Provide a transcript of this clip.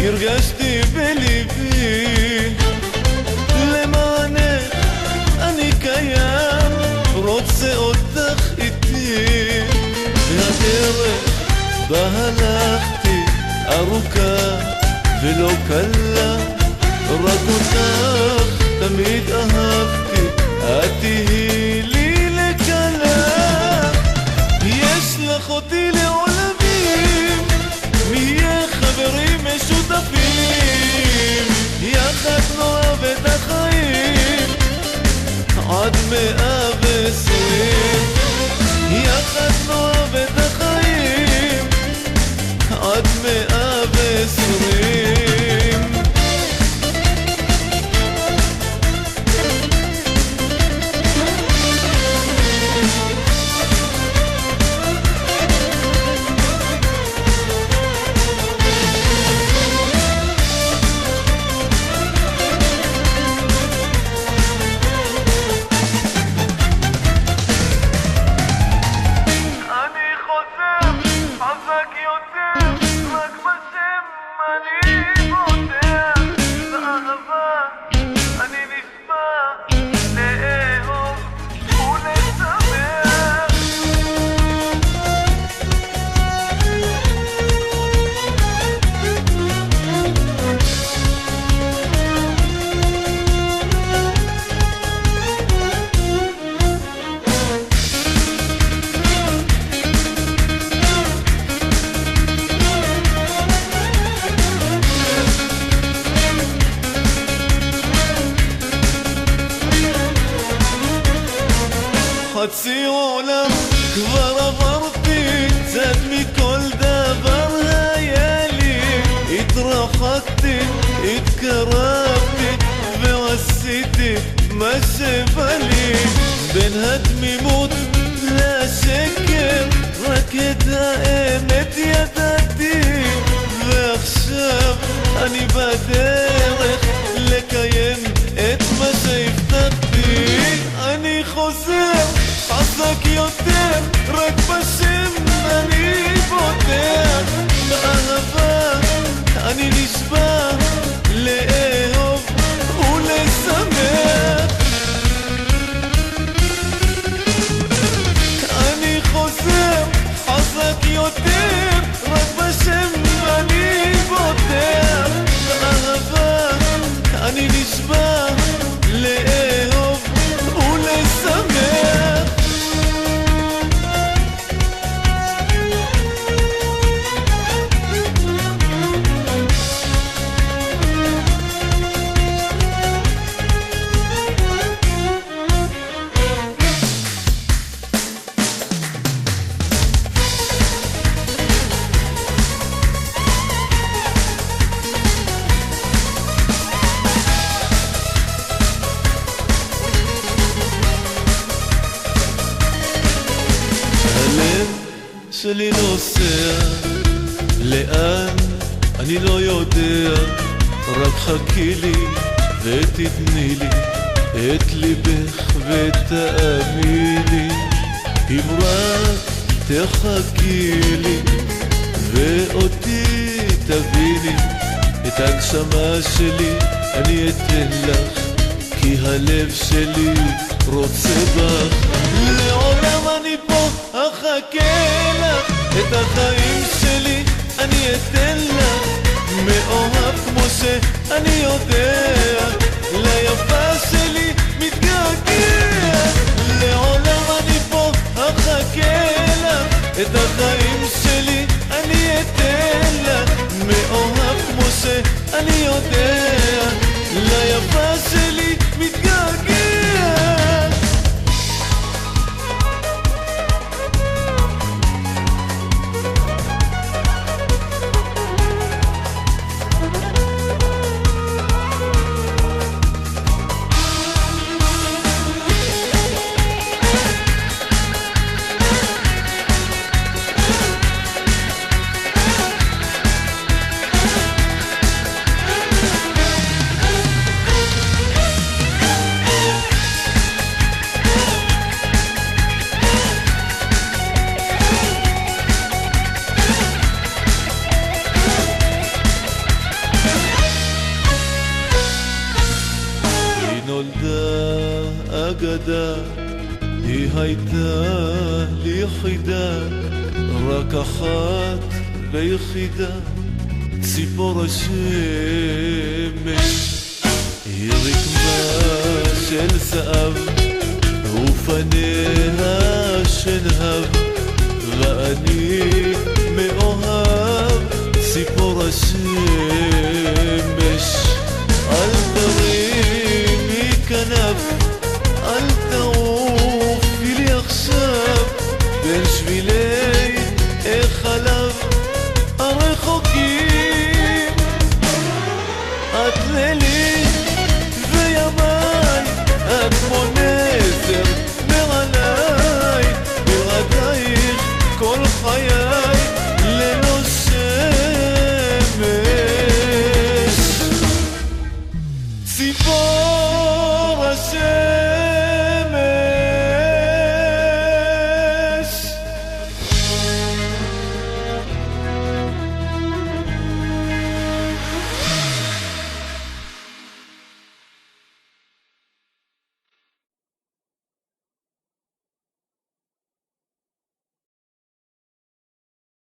הרגשתי בליבי למענך אני קיים, רוצה אותך איתי. והדרך בה הלכתי ארוכה ולא קלה, רק אותך תמיד אהבתי, את תהיי לי לקלה. יש לך אותי לעולמים, נהיה חברים משותפים, יחד נאהב את החיים עד 120. יחד נאהב את החיים עד 120. חצי עולם כבר עברתי, קצת מכל דבר היה לי. התרחקתי, התקרבתי ועשיתי מה שבא לי. בין התמימות לשקר רק את האמת ידעתי, ועכשיו אני בדרך לקיים את מה שהבטחתי. אני חוזר חזק יותר, רק בשם אני בוטח. באהבה אני נשבע לאהוב ולשמח. אני חוזר חזק יותר, רק בשם אני בוטח. באהבה אני נשבע לאהוב ולשמח. שלי נוסע, לאן אני לא יודע, רק חכי לי ותתני לי את ליבך ותאמיני. אם רק תחכי לי ואותי תביני, את ההגשמה שלי אני אתן לך, כי הלב שלי רוצה בך. לעולם אני פה אחכה לך, את החיים שלי אני אתן לך. מאוהב כמו שאני יודע, ליפה שלי מתגעגע. לעולם אני פה אחכה לך, את החיים שלי אני אתן לך. מאוהב כמו שאני יודע, ליפה שלי מתגעגע. אגדה, היא הייתה לי יחידה, רק אחת ויחידה, ציפור השמש. היא רקמה של זהב ופניה שנהב, ואני מאוהב ציפור השמש. אל תרימי כנף, אל תעופי לי עכשיו בין שבילי החלב הרחוקים. את לילי וימיי, את כמו נזר מעליי, בלעדייך כל חיי ללא שמש. ציפור